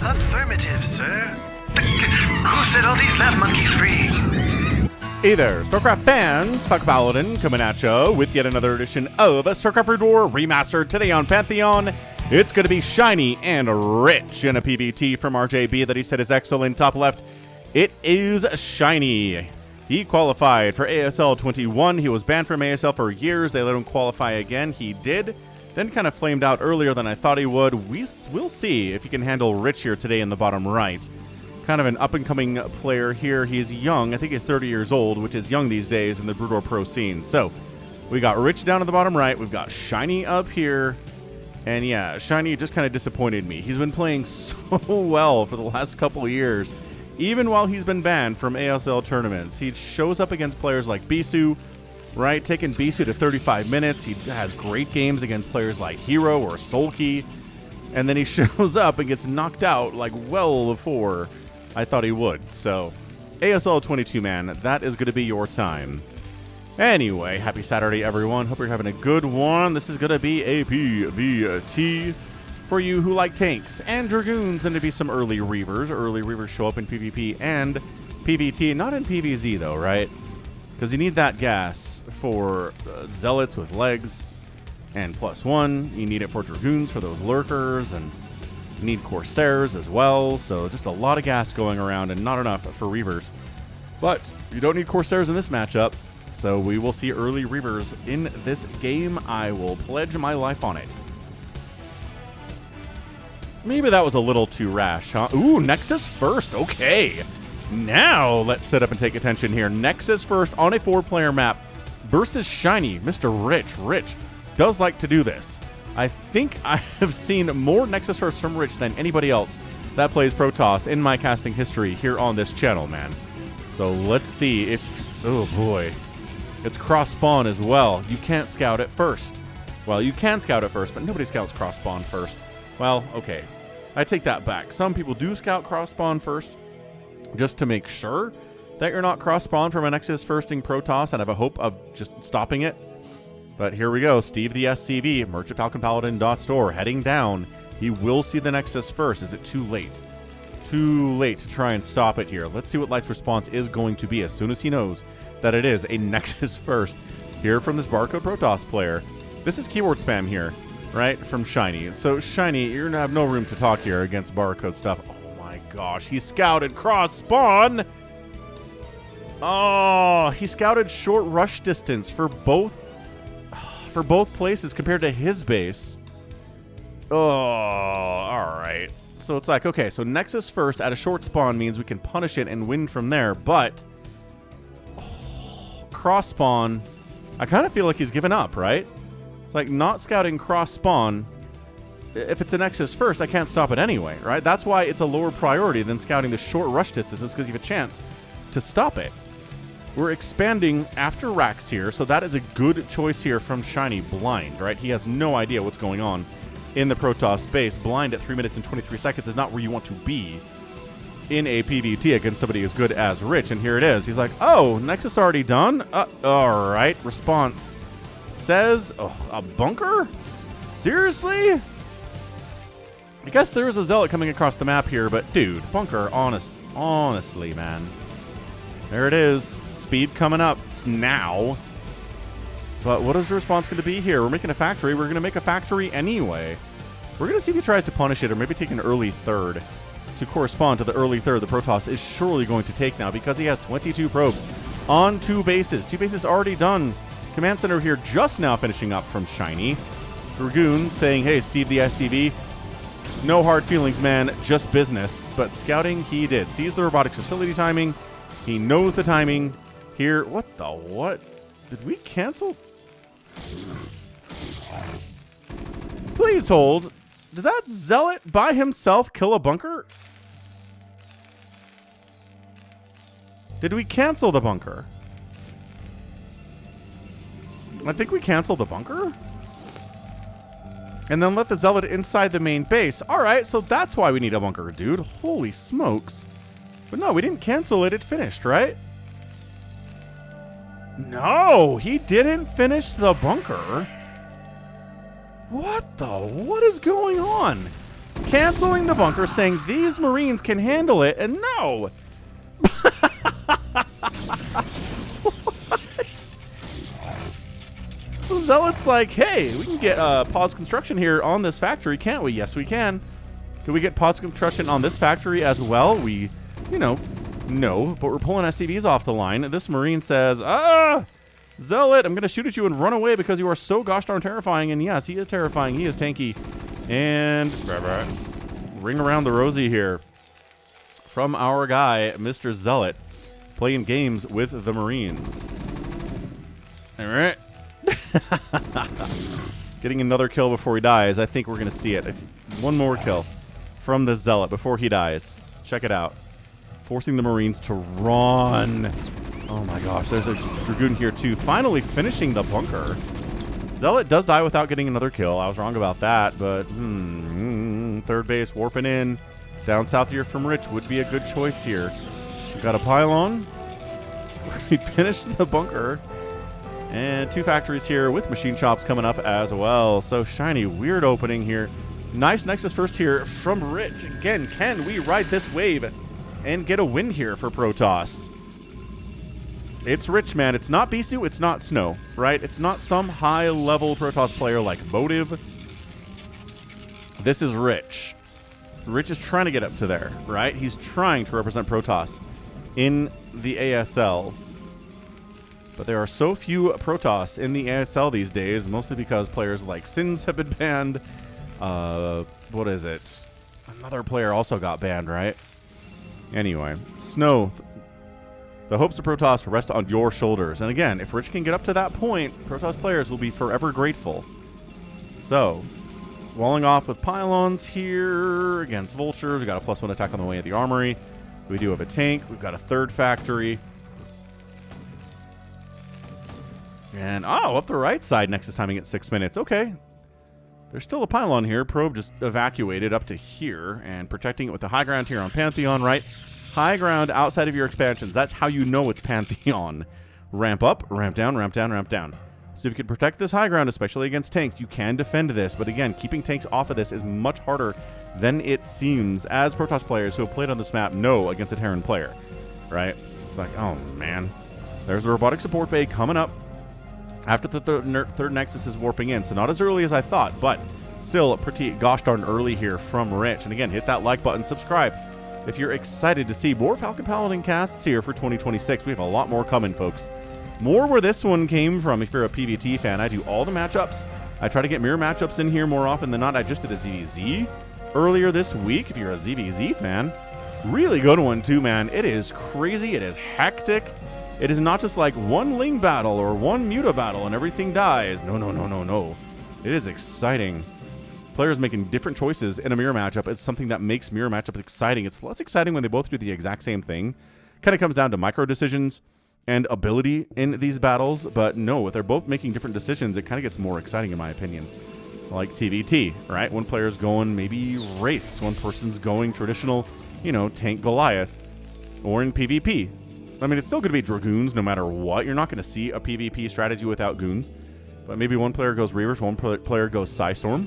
Affirmative, sir. Who set all these lab monkeys free? Hey there, StarCraft fans, Falcon Paladin coming at you with yet another edition of StarCraft Brood War Remastered. Today on Pantheon, it's going to be Shinee and Rich in a PvT from RJB that he said is excellent. Top left, it is Shinee. He qualified for ASL 21. He was banned from ASL for years. They let him qualify again. He did. Then kind of flamed out earlier than I thought he would. We'll see if he can handle Rich here today in the bottom right. Kind of an up-and-coming player here. He's young. I think he's 30 years old, which is young these days in the Brood War Pro scene. So, we got Rich down at the bottom right. We've got Shinee up here. And yeah, Shinee just kind of disappointed me. He's been playing so well for the last couple of years. Even while he's been banned from ASL tournaments. He shows up against players like Bisu, right? Taking Bisu to 35 minutes. He has great games against players like Hero or Sulky. And then he shows up and gets knocked out like well before I thought he would. So, ASL 22, man, that is going to be your time. Anyway, happy Saturday, everyone. Hope you're having a good one. This is going to be a PvT for you who like tanks and Dragoons and to be some early Reavers. Early Reavers show up in PvP and PvT, not in PvZ, though, right? Because you need that gas for Zealots with legs and +1. You need it for Dragoons for those lurkers, and you need Corsairs as well. So just a lot of gas going around and not enough for Reavers. But you don't need Corsairs in this matchup, so we will see early Reavers in this game. I will pledge my life on it. Maybe that was a little too rash, huh? Ooh, Nexus first. Okay. Now let's sit up and take attention here. Nexus first on a 4-player map versus Shinee. Mr. Rich. Rich does like to do this. I think I have seen more Nexus first from Rich than anybody else that plays Protoss in my casting history here on this channel, man. So let's see if... Oh, boy. It's cross-spawn as well. You can't scout it first. Well, you can scout it first, but nobody scouts cross-spawn first. Well, okay. I take that back. Some people do scout cross-spawn first, just to make sure that you're not cross-spawn from a Nexus firsting Protoss and have a hope of just stopping it. But here we go. Steve the SCV, Merchant Falcon Paladin .store, heading down. He will see the Nexus first. Is it too late? Too late to try and stop it here. Let's see what Light's response is going to be as soon as he knows that it is a Nexus first. Hear from this Barcode Protoss player. This is keyword spam here, right, from Shinee. So Shinee, you're gonna have no room to talk here against barcode stuff. Oh my gosh, he scouted cross spawn. Oh, he scouted short rush distance for both places compared to his base. Oh, all right. So it's like, okay, so Nexus first at a short spawn means we can punish it and win from there, but cross spawn, I kind of feel like he's given up, right? It's like not scouting cross spawn. If it's a Nexus first, I can't stop it anyway, right? That's why it's a lower priority than scouting the short rush distances, because you have a chance to stop it. We're expanding after Rax here, so that is a good choice here from Shinee. Blind, right? He has no idea what's going on in the Protoss base. Blind at 3 minutes and 23 seconds is not where you want to be in a PvT against somebody as good as Rich, and here it is. He's like, oh, Nexus already done? All right. Response says, oh, a bunker? Seriously? I guess there is a Zealot coming across the map here, but dude, bunker, honestly, man. There it is. Speed coming up. It's now. But what is the response going to be here? We're making a factory. We're going to make a factory anyway. We're going to see if he tries to punish it or maybe take an early third to correspond to the early third the Protoss is surely going to take now because he has 22 probes on 2 bases. 2 bases already done. Command Center here just now finishing up from Shinee. Dragoon saying, hey, Steve the SCV, no hard feelings, man, just business. But scouting, he did. Sees the robotics facility timing. He knows the timing here. What the what? Did we cancel? Please hold. Did that Zealot by himself kill a bunker? Did we cancel the bunker? I think we canceled the bunker. And then let the Zealot inside the main base. All right, so that's why we need a bunker, dude. Holy smokes. But no, we didn't cancel it. It finished, right? No, he didn't finish the bunker. What is going on? canceling the bunker, saying these Marines can handle it, and no. So Zealot's like, hey, we can get pause construction here on this factory, can't we? Yes, we can. Can we get pause construction on this factory as well? We, no, but we're pulling SCVs off the line. This Marine says, Zealot, I'm going to shoot at you and run away because you are so gosh darn terrifying. And yes, he is terrifying. He is tanky. And ring around the rosy here from our guy, Mr. Zealot, playing games with the Marines. All right. Getting another kill before he dies. I think we're going to see it. One more kill from the Zealot before he dies. Check it out. Forcing the Marines to run. Oh my gosh, there's a Dragoon here too. Finally finishing the bunker. Zealot does die without getting another kill. I was wrong about that, but third base warping in. Down south here from Rich would be a good choice here. We've got a pylon. We finished the bunker. And 2 factories here with machine shops coming up as well. So Shinee, weird opening here. Nice Nexus first here from Rich. Again, can we ride this wave and get a win here for Protoss? It's Rich, man. It's not Bisu. It's not Snow, right? It's not some high-level Protoss player like Motive. This is Rich. Rich is trying to get up to there, right? He's trying to represent Protoss in the ASL. But there are so few Protoss in the ASL these days, mostly because players like Sins have been banned. What is it? Another player also got banned, right? Anyway, Snow, the hopes of Protoss rest on your shoulders. And again, if Rich can get up to that point, Protoss players will be forever grateful. So, walling off with pylons here against vultures. We got a +1 attack on the way at the armory. We do have a tank. We've got a third factory. And, up the right side, Nexus timing at 6 minutes. Okay. There's still a pylon here. Probe just evacuated up to here and protecting it with the high ground here on Pantheon, right? High ground outside of your expansions. That's how you know it's Pantheon. Ramp up, ramp down, ramp down, ramp down. So if you can protect this high ground, especially against tanks, you can defend this. But again, keeping tanks off of this is much harder than it seems, as Protoss players who have played on this map know against a Terran player, right? It's like, oh, man. There's the robotic support bay coming up after the third Nexus is warping in. So not as early as I thought, but still pretty gosh darn early here from Rich. And again, hit that like button, subscribe if you're excited to see more Falcon Paladin casts here for 2026. We have a lot more coming, folks. More where this one came from. If you're a PvT fan, I do all the matchups. I try to get mirror matchups in here more often than not. I just did a ZVZ earlier this week. If you're a ZVZ fan, really good one too, man. It is crazy. It is hectic. It is not just like one Ling battle or one Muta battle and everything dies. No, no, no, no, no. It is exciting. Players making different choices in a mirror matchup is something that makes mirror matchups exciting. It's less exciting when they both do the exact same thing. Kind of comes down to micro decisions and ability in these battles. But no, if they're both making different decisions, it kind of gets more exciting in my opinion. Like TVT, right? One player's going maybe Wraiths. One person's going traditional, tank Goliath. Or in PvP. I mean, it's still going to be Dragoons no matter what. You're not going to see a PvP strategy without Goons. But maybe one player goes Reavers, one player goes Psystorm.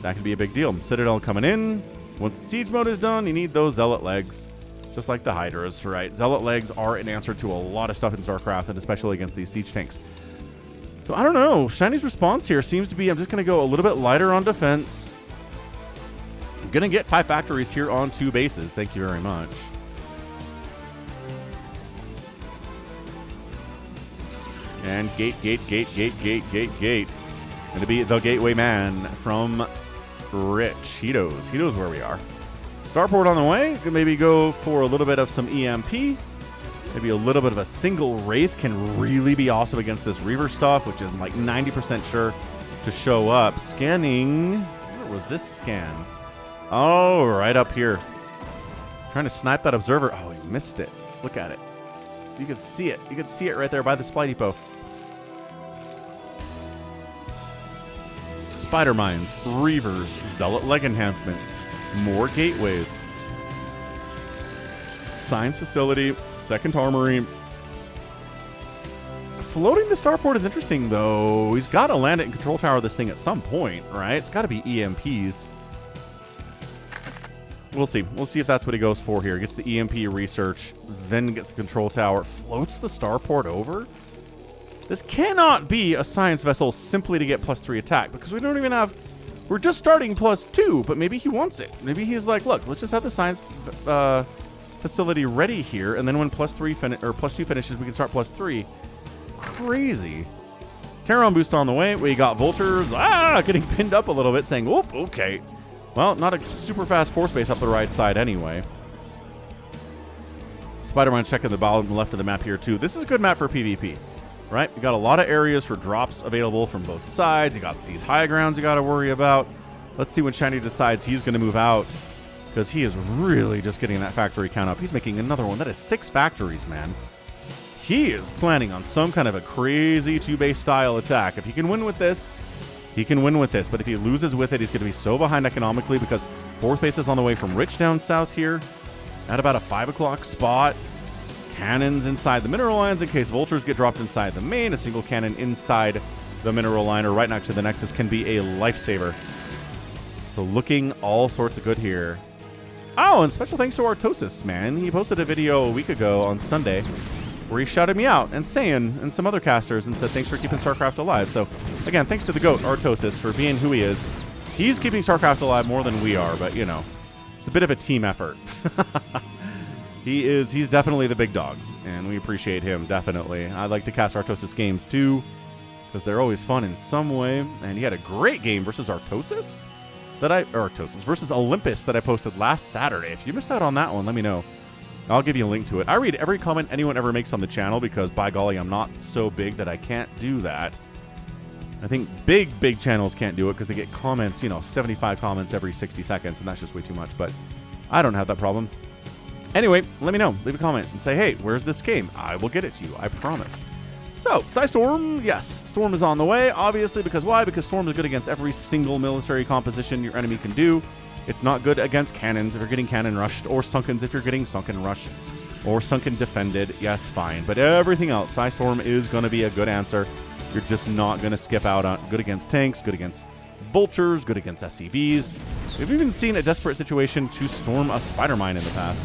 That could be a big deal. Citadel coming in. Once the siege mode is done, you need those Zealot legs. Just like the Hydras, right? Zealot legs are an answer to a lot of stuff in StarCraft, and especially against these siege tanks. So I don't know. Shinee's response here seems to be, I'm just going to go a little bit lighter on defense. I'm going to get 5 factories here on 2 bases. Thank you very much. And gate. Going to be the gateway man from Rich. He knows where we are. Starport on the way. Could maybe go for a little bit of some EMP. Maybe a little bit of a single Wraith can really be awesome against this Reaver stuff, which is like 90% sure to show up. Scanning. Where was this scan? Oh, right up here. Trying to snipe that observer. Oh, he missed it. Look at it. You can see it. You can see it right there by the supply depot. Spider Mines, Reavers, Zealot leg enhancement, more gateways, Science Facility, Second Armory. Floating the starport is interesting, though. He's got to land it and control tower this thing at some point, right? It's got to be EMPs. We'll see. We'll see if that's what he goes for here. Gets the EMP research, then gets the control tower, floats the starport over. This cannot be a science vessel simply to get +3 attack, because we don't even have... We're just starting +2, but maybe he wants it. Maybe he's like, look, let's just have the science facility ready here, and then when +2 finishes, we can start +3. Crazy. Terron boost on the way. We got vultures getting pinned up a little bit, saying, "Whoop, okay." Well, not a super fast force base up the right side anyway. Spider-Man checking the bottom left of the map here too. This is a good map for PvP, right? You got a lot of areas for drops available from both sides. You got these high grounds you got to worry about. Let's see when Shinee decides he's going to move out, because he is really just getting that factory count up. He's making another one. That is 6 factories, man. He is planning on some kind of a crazy 2-base style attack. If he can win with this, he can win with this. But if he loses with it, he's going to be so behind economically, because 4th base is on the way from Rich down south here at about a 5 o'clock spot. Cannons inside the mineral lines in case vultures get dropped inside the main. A single cannon inside the mineral line or right next to the Nexus can be a lifesaver. So looking all sorts of good here. Oh, and special thanks to Artosis, man. He posted a video a week ago on Sunday where he shouted me out and Saiyan and some other casters and said thanks for keeping StarCraft alive. So again, thanks to the GOAT, Artosis, for being who he is. He's keeping StarCraft alive more than we are, but you know, it's a bit of a team effort. He's definitely the big dog, and we appreciate him, definitely. I like to cast Artosis games too, because they're always fun in some way. And he had a great game versus Artosis versus Olympus that I posted last Saturday. If you missed out on that one, let me know. I'll give you a link to it. I read every comment anyone ever makes on the channel, because by golly, I'm not so big that I can't do that. I think big channels can't do it because they get comments, 75 comments every 60 seconds, and that's just way too much, but I don't have that problem. Anyway, let me know. Leave a comment and say, hey, where's this game? I will get it to you. I promise. So, Storm, yes. Storm is on the way, obviously, because why? Because Storm is good against every single military composition your enemy can do. It's not good against cannons if you're getting cannon rushed, or sunkens if you're getting sunken rushed, or sunken defended. Yes, fine. But everything else, Storm is going to be a good answer. You're just not going to skip out on good against tanks, good against vultures, good against SCVs. We've even seen a desperate situation to storm a spider mine in the past,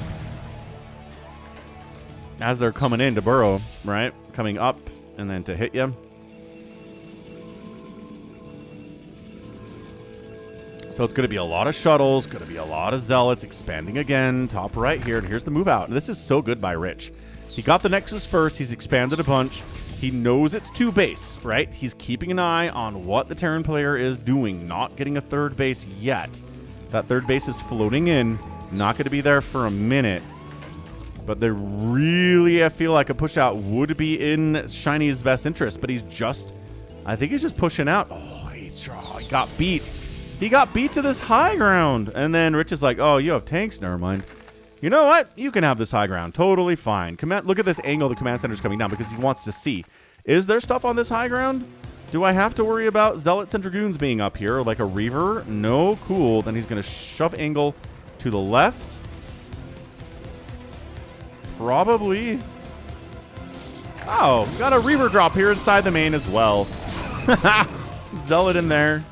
as they're coming in to burrow, right? Coming up and then to hit you. So it's going to be a lot of shuttles, going to be a lot of zealots expanding again, top right here. And here's the move out. And this is so good by Rich. He got the Nexus first. He's expanded a bunch. He knows it's 2 base, right? He's keeping an eye on what the Terran player is doing, not getting a 3rd base yet. That 3rd base is floating in, not going to be there for a minute. But they really, I feel like a push out would be in Shiny's best interest. But I think he's just pushing out. Oh, he got beat. He got beat to this high ground. And then Rich is like, oh, you have tanks? Never mind. You know what? You can have this high ground. Totally fine. Look at this angle the command center's coming down, because he wants to see. Is there stuff on this high ground? Do I have to worry about Zealots and Dragoons being up here, like a Reaver? No, cool. Then he's going to shove angle to the left. Probably. Oh, got a Reaver drop here inside the main as well. Zealot in there.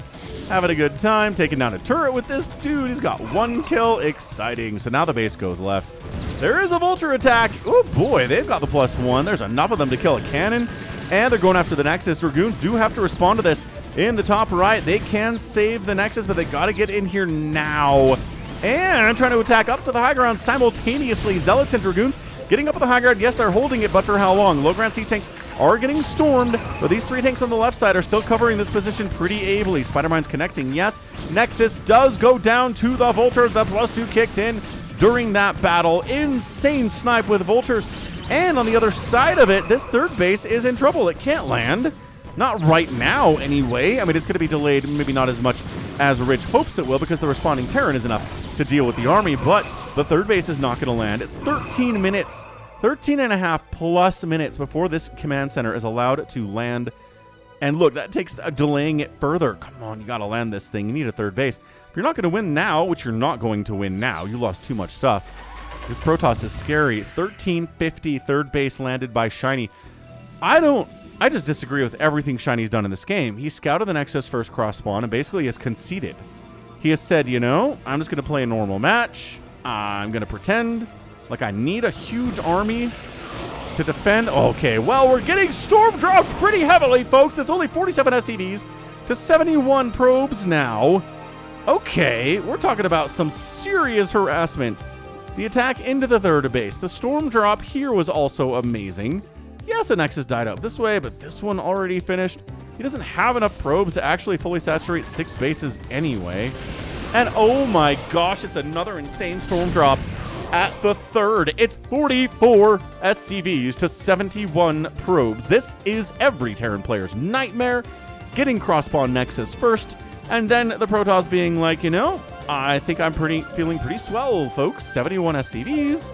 Having a good time. Taking down a turret with this dude. He's got 1 kill. Exciting. So now the base goes left. There is a vulture attack. Oh boy, they've got the +1. There's enough of them to kill a cannon. And they're going after the Nexus. Dragoons do have to respond to this. In the top right, they can save the Nexus, but they got to get in here now. And trying to attack up to the high ground simultaneously. Zealots and Dragoons getting up at the high ground. Yes, they're holding it, but for how long? Low ground siege tanks are getting stormed, but these 3 tanks on the left side are still covering this position pretty ably. Spider-Mine's connecting, yes. Nexus does go down to the vultures. The +2 kicked in during that battle. Insane snipe with vultures. And on the other side of it, this 3rd base is in trouble. It can't land. Not right now, anyway. I mean, it's going to be delayed, maybe not as much as Rich hopes it will, because the responding Terran is enough to deal with the army, but the 3rd base is not going to land. It's 13 minutes. 13.5+ minutes before this command center is allowed to land. And look, that takes delaying it further. Come on, you got to land this thing. You need a 3rd base. If you're not going to win now, which you're not going to win now, you lost too much stuff. This Protoss is scary. 1350 3rd base landed by Shinee. I just disagree with everything Shiny's done in this game. He scouted the Nexus first cross spawn and basically has conceded. He has said, I'm just going to play a normal match. I'm going to pretend like I need a huge army to defend. Okay, well, we're getting storm dropped pretty heavily, folks. It's only 47 SCVs to 71 probes now. Okay, we're talking about some serious harassment. The attack into the third base. The storm drop here was also amazing. Yes, the Nexus died up this way, but this one already finished. He doesn't have enough probes to actually fully saturate 6 bases anyway. And oh my gosh, it's another insane storm drop at the third. It's 44 SCVs to 71 probes. This is every Terran player's nightmare. Getting cross-spawn Nexus first, and then the Protoss being like, you know, I think I'm feeling pretty swell, folks. 71 SCVs.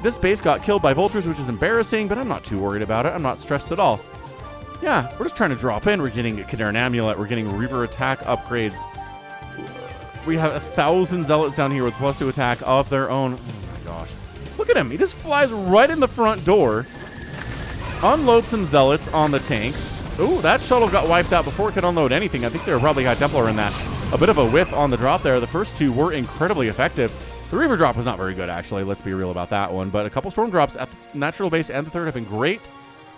This base got killed by vultures, which is embarrassing, but I'm not too worried about it. I'm not stressed at all. Yeah, we're just trying to drop in. We're getting a Khadaran Amulet. We're getting Reaver attack upgrades. We have 1,000 Zealots down here with +2 attack of their own. Oh my gosh. Look at him. He just flies right in the front door. Unloads some Zealots on the tanks. Ooh, that shuttle got wiped out before it could unload anything. I think they were probably High Templar in that. A bit of a whiff on the drop there. The first two were incredibly effective. The Reaver drop was not very good, actually. Let's be real about that one. But a couple Storm drops at the natural base and the third have been great.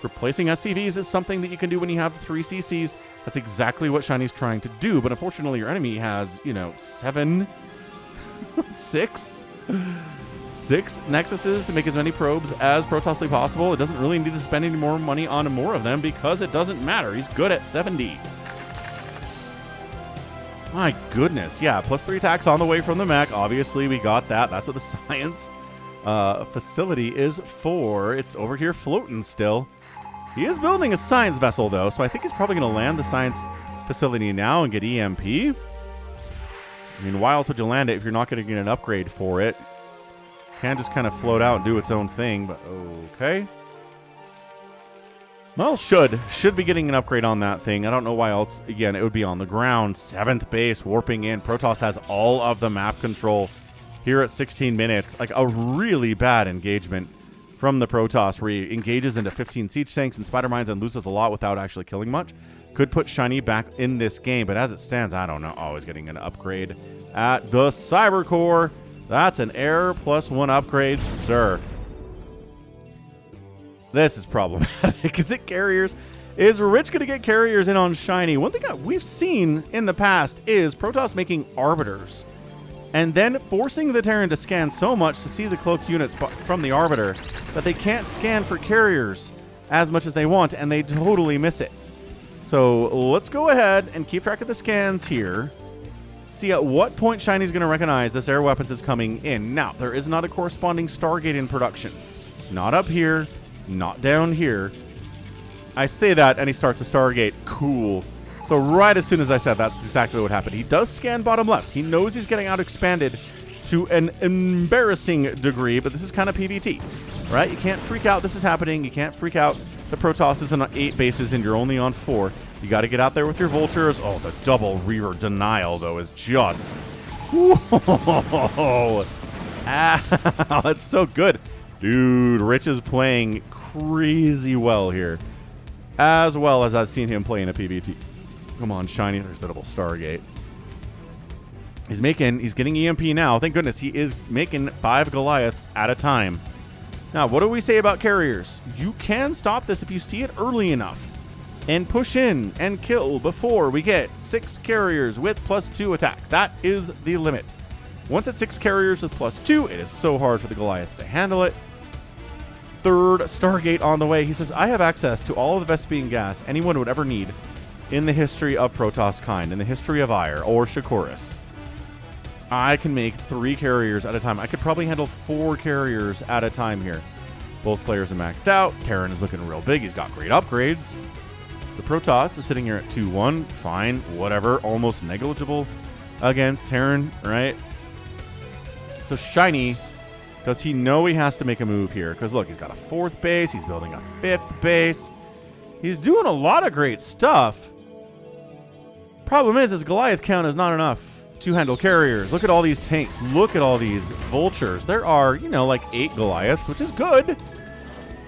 Replacing SCVs is something that you can do when you have 3 CCs. That's exactly what Shinee's trying to do. But unfortunately, your enemy has, you know, 6 Nexuses to make as many probes as Protossly possible. It doesn't really need to spend any more money on more of them because it doesn't matter. He's good at 70. My goodness. Yeah, +3 attacks on the way from the mech. Obviously, we got that. That's what the science facility is for. It's over here floating still. He is building a science vessel, though, so I think he's probably going to land the science facility now and get EMP. I mean, why else would you land it if you're not going to get an upgrade for it? Can just kind of float out and do its own thing, but okay. Well, should be getting an upgrade on that thing. I don't know why else. Again, it would be on the ground. 7th base, warping in. Protoss has all of the map control here at 16 minutes. Like a really bad engagement from the Protoss where he engages into 15 siege tanks and spider mines and loses a lot without actually killing much. Could put Shinee back in this game, but as it stands, I don't know. Always getting an upgrade at the Cyber Core. That's an air +1 upgrade, sir. This is problematic. Is it carriers? Is Rich going to get carriers in on Shinee? One thing we've seen in the past is Protoss making Arbiters and then forcing the Terran to scan so much to see the cloaked units from the Arbiter that they can't scan for carriers as much as they want, and they totally miss it. So let's go ahead and keep track of the scans here. See at what point Shinee's going to recognize this air weapons is coming in. Now, there is not a corresponding Stargate in production. Not up here. Not down here. I say that, and he starts a Stargate. Cool. So right as soon as I said that's exactly what happened. He does scan bottom left. He knows he's getting out expanded to an embarrassing degree, but this is kind of PvT, right? You can't freak out this is happening. You can't freak out the Protoss is on 8 bases and you're only on 4. You got to get out there with your vultures. Oh, the double Reaver denial, though, is just... Whoa! Ah, that's so good. Dude, Rich is playing crazy well here. As well as I've seen him play in a PvT. Come on, Shinee. There's the double Stargate. He's getting EMP now. Thank goodness he is making 5 Goliaths at a time. Now, what do we say about carriers? You can stop this if you see it early enough and push in and kill before we get 6 carriers with +2 attack. That is the limit. Once it's 6 carriers with +2, it is so hard for the Goliaths to handle it. 3rd Stargate on the way. He says, I have access to all of the Vespian gas anyone would ever need in the history of Protoss kind, in the history of Ire or Shakuris. I can make 3 carriers at a time. I could probably handle 4 carriers at a time here. Both players are maxed out. Terran is looking real big. He's got great upgrades. The Protoss is sitting here at 2-1. Fine, whatever. Almost negligible against Terran, right? So Shinee, does he know he has to make a move here? Because look, he's got a 4th base. He's building a 5th base. He's doing a lot of great stuff. Problem is, his Goliath count is not enough to handle carriers. Look at all these tanks. Look at all these vultures. There are, you know, like 8 Goliaths, which is good.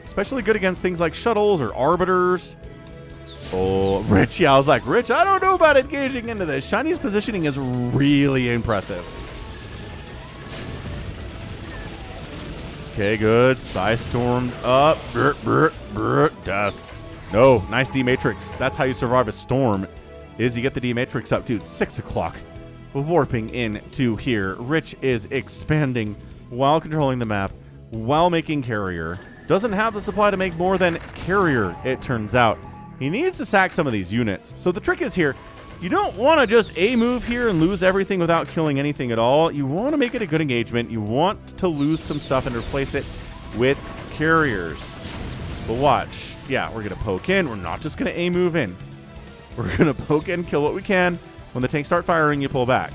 Especially good against things like shuttles or arbiters. Oh, Rich. Yeah, I was like, Rich, I don't know about engaging into this. Shinee's positioning is really impressive. Okay, good. Psy-stormed up. Death. No, nice D-Matrix. That's how you survive a storm, is you get the D-Matrix up. Dude, 6 o'clock. Warping into here. Rich is expanding while controlling the map, while making carrier. Doesn't have the supply to make more than carrier, it turns out. He needs to sack some of these units. So the trick is here, you don't want to just A-move here and lose everything without killing anything at all. You want to make it a good engagement. You want to lose some stuff and replace it with carriers. But watch. Yeah, we're going to poke in. We're not just going to A-move in. We're going to poke in, kill what we can. When the tanks start firing, you pull back.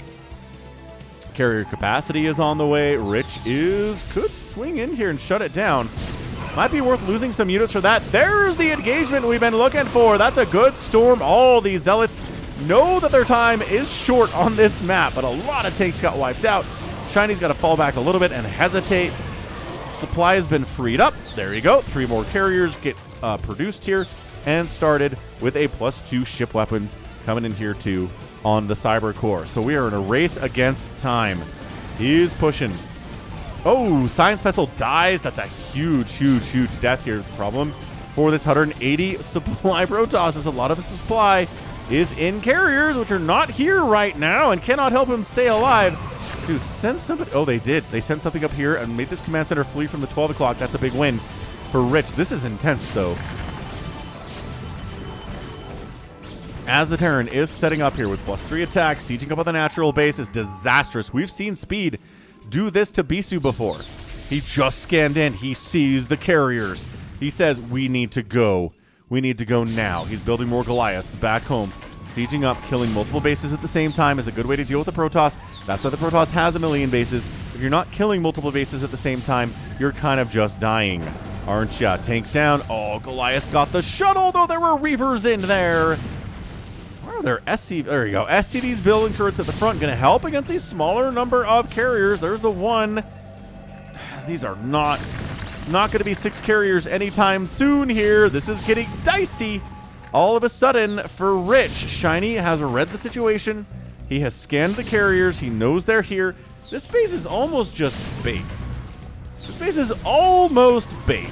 Carrier capacity is on the way. Rich could swing in here and shut it down. Might be worth losing some units for that. There's the engagement we've been looking for. That's a good storm. All these zealots know that their time is short on this map, but a lot of tanks got wiped out. Shiny's got to fall back a little bit and hesitate. Supply has been freed up. There you go. 3 more carriers gets produced here and started with a +2 ship weapons coming in here too on the Cyber Core. So we are in a race against time. He's pushing. Oh, Science Vessel dies. That's a huge death here. The problem for this 180 supply Protoss is a lot of his supply is in carriers, which are not here right now and cannot help him stay alive. Dude, send somebody. Oh, they did. They sent something up here and made this command center flee from the 12 o'clock. That's a big win for Rich. This is intense, though. As the Terran is setting up here with +3 attack, sieging up on the natural base is disastrous. We've seen Speed do this to Bisu before. He just scanned in. He sees the carriers. He says, we need to go. We need to go now. He's building more Goliaths back home. Sieging up, killing multiple bases at the same time is a good way to deal with the Protoss. That's why the Protoss has 1 million bases. If you're not killing multiple bases at the same time, you're kind of just dying, aren't ya? Tank down. Oh, Goliath got the shuttle, though there were Reavers in there. There you go. SCVs building turrets at the front going to help against these smaller number of carriers. There's the one. These are not. It's not going to be 6 carriers anytime soon here. This is getting dicey all of a sudden for Rich. Shinee has read the situation. He has scanned the carriers. He knows they're here. This base is almost just bait. This base is almost bait.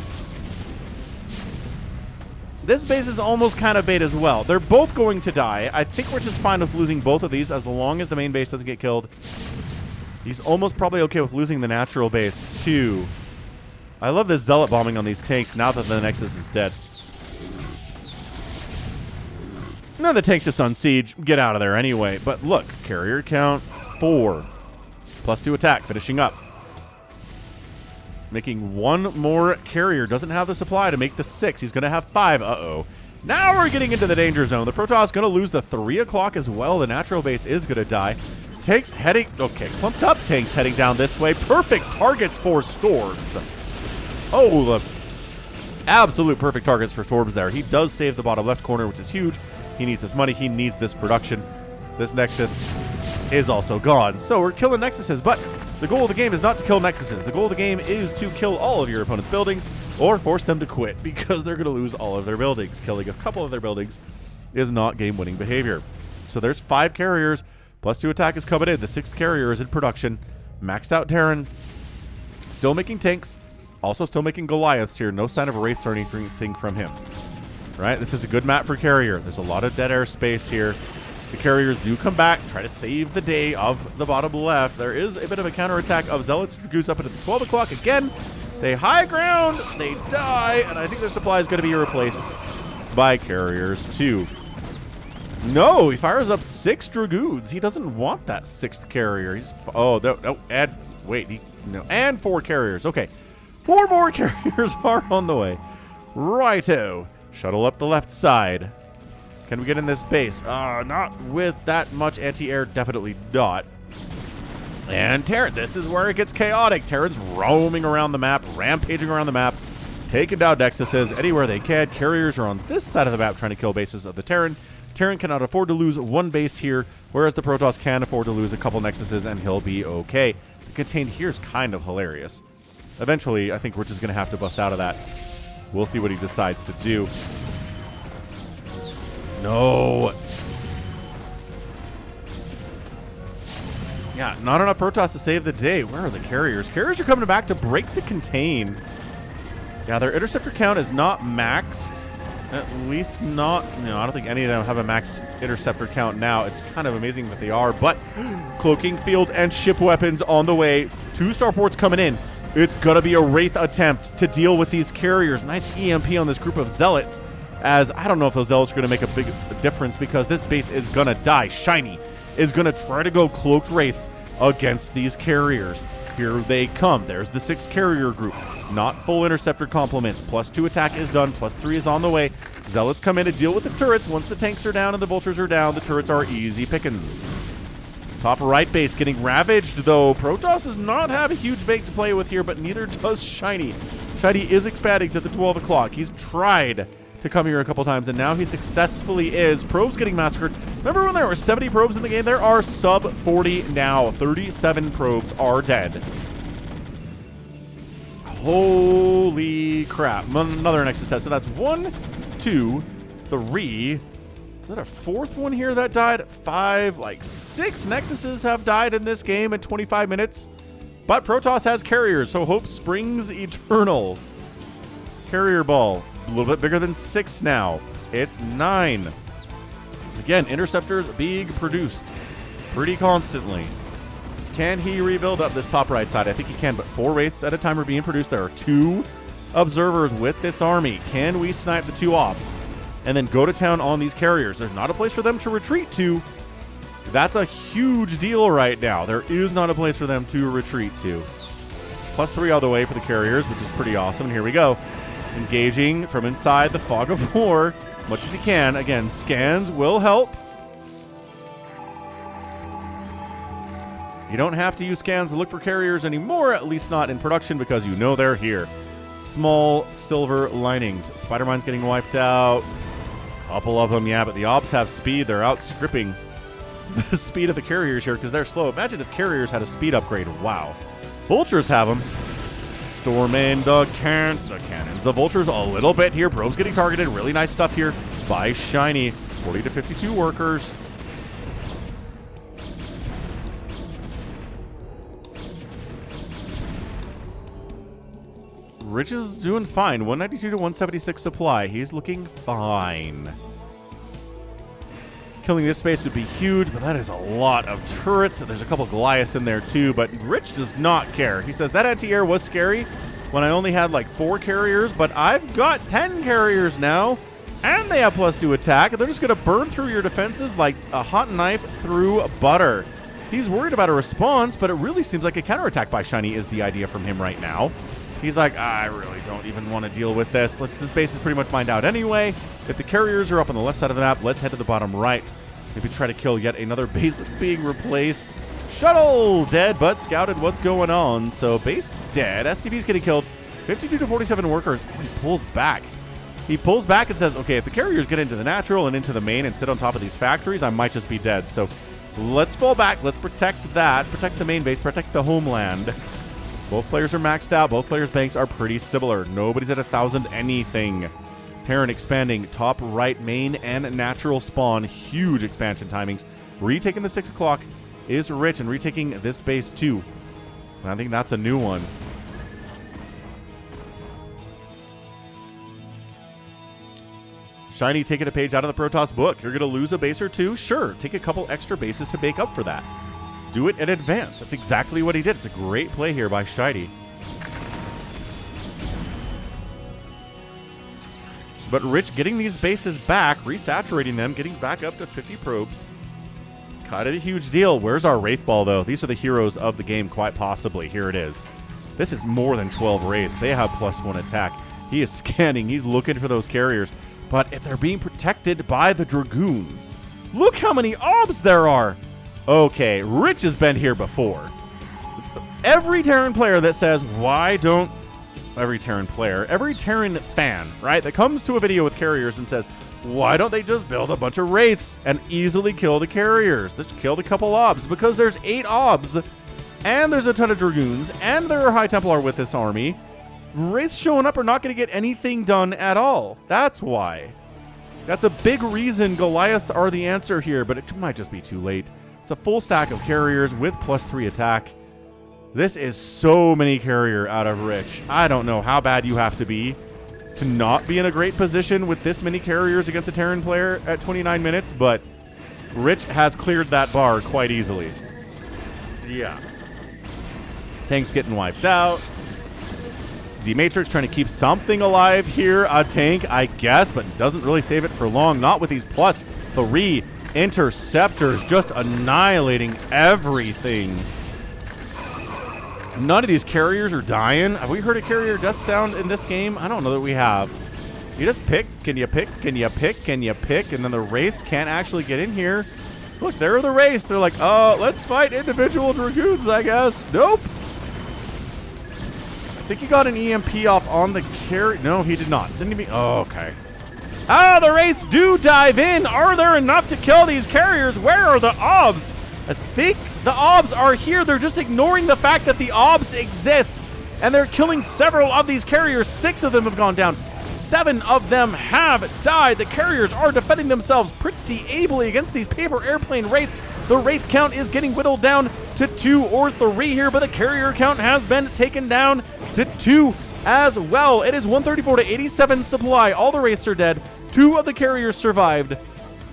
This base is almost kind of bait as well. They're both going to die. I think we're just fine with losing both of these as long as the main base doesn't get killed. He's almost probably okay with losing the natural base too. I love this zealot bombing on these tanks now that the Nexus is dead. Now the tank's just on siege. Get out of there anyway. But look, carrier count 4. +2 attack, finishing up. Making 1 more carrier. Doesn't have the supply to make the 6. He's going to have 5. Uh-oh. Now we're getting into the danger zone. The Protoss is going to lose the 3 o'clock as well. The natural base is going to die. Tanks heading... Okay, clumped up tanks heading down this way. Perfect targets for storms. Oh, the absolute perfect targets for storms there. He does save the bottom left corner, which is huge. He needs this money. He needs this production. This Nexus is also gone. So we're killing Nexuses, but the goal of the game is not to kill Nexuses. The goal of the game is to kill all of your opponent's buildings or force them to quit because they're going to lose all of their buildings. Killing a couple of their buildings is not game-winning behavior. So there's 5 carriers. +2 attack is coming in. The 6th carrier is in production. Maxed out Terran. Still making tanks. Also still making Goliaths here. No sign of wraiths or anything from him. Right? This is a good map for carrier. There's a lot of dead air space here. The carriers do come back, try to save the day of the bottom left. There is a bit of a counterattack of Zealots. Dragoons up into the 12 o'clock again. They high ground, they die, and I think their supply is going to be replaced by carriers too. No, he fires up 6 Dragoons. He doesn't want that 6th carrier. He's and 4 carriers. Okay, 4 more carriers are on the way. Righto, shuttle up the left side. Can we get in this base? Not with that much anti-air. Definitely not. And Terran, this is where it gets chaotic. Terran's roaming around the map, rampaging around the map, taking down Nexuses anywhere they can. Carriers are on this side of the map trying to kill bases of the Terran. Terran cannot afford to lose 1 base here, whereas the Protoss can afford to lose a couple Nexuses, and he'll be okay. The contained here is kind of hilarious. Eventually, I think we're just going to have to bust out of that. We'll see what he decides to do. No. Yeah, not enough Protoss to save the day. Where are the carriers? Carriers are coming back to break the contain. Yeah, their interceptor count is not maxed. At least not, I don't think any of them have a maxed interceptor count now. It's kind of amazing that they are, but cloaking field and ship weapons on the way. 2 starports coming in. It's gonna be a Wraith attempt to deal with these carriers. Nice EMP on this group of Zealots, as I don't know if those Zealots are gonna make a big difference because this base is gonna die. Shinee is gonna try to go cloaked Wraiths against these carriers. Here they come. There's the 6 carrier group. Not full interceptor complements. +2 attack is done. +3 is on the way. Zealots come in to deal with the turrets. Once the tanks are down and the vultures are down, the turrets are easy pickings. Top right base getting ravaged, though. Protoss does not have a huge bait to play with here, but neither does Shinee. Shinee is expanding to the 12 o'clock. He's tried to come here a couple times, and now he successfully is. Probes getting massacred. Remember when there were 70 probes in the game? There are sub 40 now. 37 probes are dead. Holy crap. Another Nexus test. So that's 1, 2, 3. Is that a 4th one here that died? 5, like 6 Nexuses have died in this game in 25 minutes. But Protoss has carriers, so hope springs eternal. Carrier ball. A little bit bigger than 6 now. It's 9. Again, interceptors being produced pretty constantly. Can he rebuild up this top right side? I think he can, but 4 Wraiths at a time are being produced. There are 2 observers with this army. Can we snipe the 2 ops and then go to town on these carriers? There's not a place for them to retreat to. That's a huge deal right now. There is not a place for them to retreat to. +3 all the way for the carriers, which is pretty awesome. And here we go. Engaging from inside the fog of war, much as he can. Again, scans will help. You don't have to use scans to look for carriers anymore, at least not in production, because you know they're here. Small silver linings. Spider-Mine's getting wiped out. Couple of them, yeah, but the ops have speed. They're outstripping the speed of the carriers here because they're slow. Imagine if carriers had a speed upgrade. Wow. Vultures have them. Storming the cannons. The vultures a little bit here. Probes getting targeted. Really nice stuff here by Shinee. 40 to 52 workers. Rich is doing fine. 192 to 176 supply. He's looking fine. Killing this space would be huge, but that is a lot of turrets. There's a couple Goliaths in there too, but Rich does not care. He says that anti-air was scary when I only had like 4 carriers, but I've got 10 carriers now, and they have +2 attack. They're just going to burn through your defenses like a hot knife through butter. He's worried about a response, but it really seems like a counterattack by Shinee is the idea from him right now. He's like, I really don't even want to deal with this. This base is pretty much mined out anyway. If the carriers are up on the left side of the map, let's head to the bottom right. Maybe try to kill yet another base that's being replaced. Shuttle dead, but scouted what's going on. So base dead. SCV's getting killed. 52 to 47 workers. Oh, he pulls back. He pulls back and says, okay, if the carriers get into the natural and into the main and sit on top of these factories, I might just be dead. So let's fall back. Let's protect that. Protect the main base. Protect the homeland. Both players are maxed out. Both players' banks are pretty similar. Nobody's at 1,000 anything. Terran expanding top right main and natural spawn. Huge expansion timings. Retaking the 6 o'clock is Rich and retaking this base too. And I think that's a new one. Shinee taking a page out of the Protoss book. You're going to lose a base or 2? Sure. Take a couple extra bases to make up for that. Do it in advance. That's exactly what he did. It's a great play here by Shinee. But Rich getting these bases back, resaturating them, getting back up to 50 probes. Kind of a huge deal. Where's our Wraith Ball, though? These are the heroes of the game, quite possibly. Here it is. This is more than 12 Wraiths. They have +1 attack. He is scanning. He's looking for those carriers. But if they're being protected by the Dragoons, look how many obs there are. Okay, Rich has been here before. Every Terran player that says, why don't... Every Terran fan, right, that comes to a video with carriers and says, why don't they just build a bunch of Wraiths and easily kill the carriers? Let's kill a couple obs, because there's 8 obs, and there's a ton of Dragoons, and there are High Templar with this army. Wraiths showing up are not going to get anything done at all. That's why. That's a big reason Goliaths are the answer here, but it might just be too late. It's a full stack of carriers with +3 attack. This is so many carrier out of Rich. I don't know how bad you have to be to not be in a great position with this many carriers against a Terran player at 29 minutes, but Rich has cleared that bar quite easily. Yeah. Tank's getting wiped out. D-Matrix trying to keep something alive here. A tank, I guess, but doesn't really save it for long. Not with these +3 interceptors just annihilating everything. None of these carriers are dying. Have we heard a carrier death sound in this game? I don't know that we have. You just pick. Can you pick? Can you pick? Can you pick? And then the Wraiths can't actually get in here. Look, there are the Wraiths. They're like, let's fight individual Dragoons, I guess. Nope. I think he got an EMP off on the carry. No, he did not. Didn't even. Oh, okay. The Wraiths do dive in. Are there enough to kill these carriers? Where are the OBS? I think the OBS are here. They're just ignoring the fact that the OBS exist. And they're killing several of these carriers. 6 of them have gone down. 7 of them have died. The carriers are defending themselves pretty ably against these paper airplane Wraiths. The Wraith count is getting whittled down to 2 or 3 here, but the carrier count has been taken down to 2 as well. It is 134 to 87 supply. All the Wraiths are dead. 2 of the carriers survived.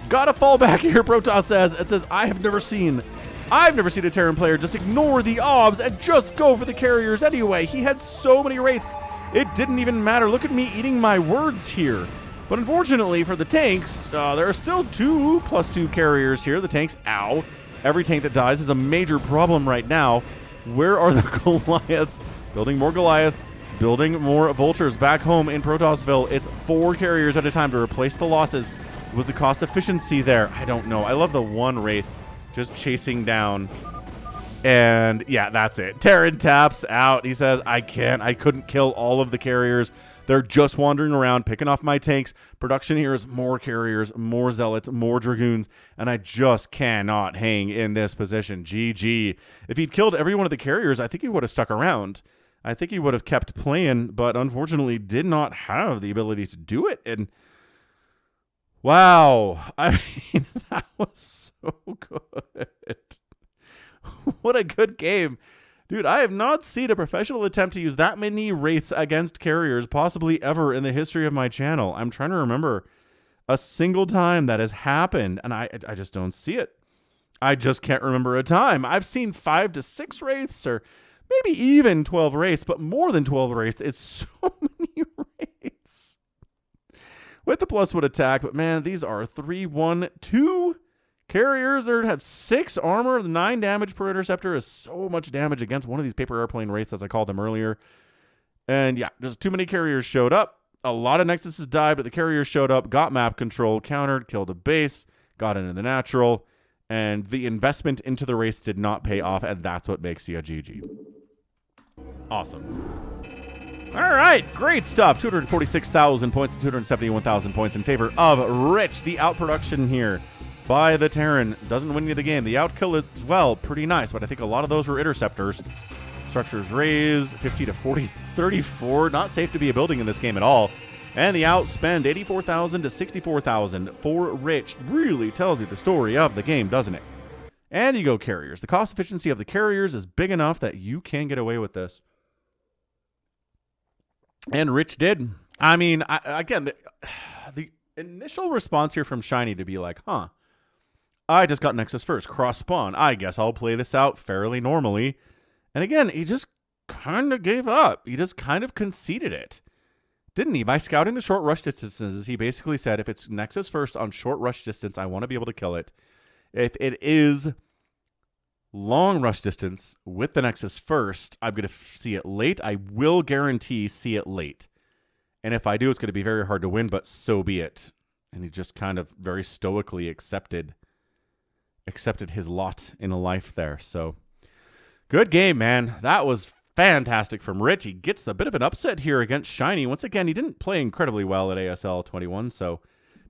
Gotta fall back here, Protoss says. It says, I've never seen a Terran player just ignore the OBS and just go for the carriers anyway. He had so many Wraiths, it didn't even matter. Look at me eating my words here. But unfortunately for the tanks, there are still 2 +2 carriers here. The tanks, ow. Every tank that dies is a major problem right now. Where are the Goliaths? Building more Goliaths. Building more Vultures back home in Protossville. It's 4 carriers at a time to replace the losses. Was the cost efficiency there? I don't know. I love the one Wraith just chasing down. And yeah, that's it. Terran taps out. He says, I couldn't kill all of the carriers. They're just wandering around, picking off my tanks. Production here is more carriers, more Zealots, more Dragoons, and I just cannot hang in this position. GG. If he'd killed every one of the carriers, I think he would have stuck around. I think he would have kept playing, but unfortunately did not have the ability to do it. And wow, I mean, that was so good. What a good game. Dude, I have not seen a professional attempt to use that many Wraiths against carriers possibly ever in the history of my channel. I'm trying to remember a single time that has happened, and I just don't see it. I just can't remember a time. I've seen 5 to 6 Wraiths, or maybe even 12 Wraiths, but more than 12 Wraiths is so many Wraiths. With the +1 attack, but man, these are 3, 1, 2 carriers. They have 6 armor. 9 damage per interceptor is so much damage against one of these paper airplane Wraiths, as I called them earlier. And yeah, just too many carriers showed up. A lot of Nexuses died, but the carriers showed up, got map control, countered, killed a base, got into the natural, and the investment into the Wraiths did not pay off, and that's what makes you a GG. Awesome. All right, great stuff. 246,000 points and 271,000 points in favor of Rich. The outproduction here by the Terran doesn't win you the game. The outkill as well, pretty nice, but I think a lot of those were interceptors. Structures raised, 50 to 40, 34. Not safe to be a building in this game at all. And the outspend, 84,000 to 64,000 for Rich. Really tells you the story of the game, doesn't it? And you go carriers. The cost efficiency of the carriers is big enough that you can get away with this. And Rich did. I mean, again, the initial response here from Shinee to be like, huh, I just got Nexus first, cross spawn. I guess I'll play this out fairly normally. And again, he just kind of gave up. He just kind of conceded it. Didn't he? By scouting the short rush distances, he basically said, if it's Nexus first on short rush distance, I want to be able to kill it. If it is long rush distance with the Nexus first, I'm going to see it late. I will guarantee see it late. And if I do, it's going to be very hard to win, but so be it. And he just kind of very stoically accepted his lot in life there. So good game, man. That was fantastic from Rich. He gets a bit of an upset here against Shinee. Once again, he didn't play incredibly well at ASL 21, so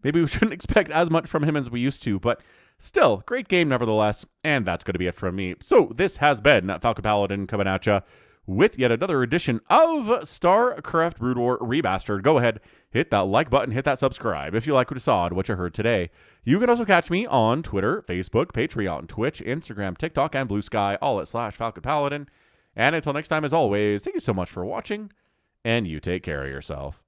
maybe we shouldn't expect as much from him as we used to, but still, great game nevertheless, and that's going to be it from me. So this has been Falcon Paladin coming at you with yet another edition of StarCraft Brood War Remastered. Go ahead, hit that like button, hit that subscribe if you like what you saw and what you heard today. You can also catch me on Twitter, Facebook, Patreon, Twitch, Instagram, TikTok, and Blue Sky, all at /Falcon Paladin. And until next time, as always, thank you so much for watching, and you take care of yourself.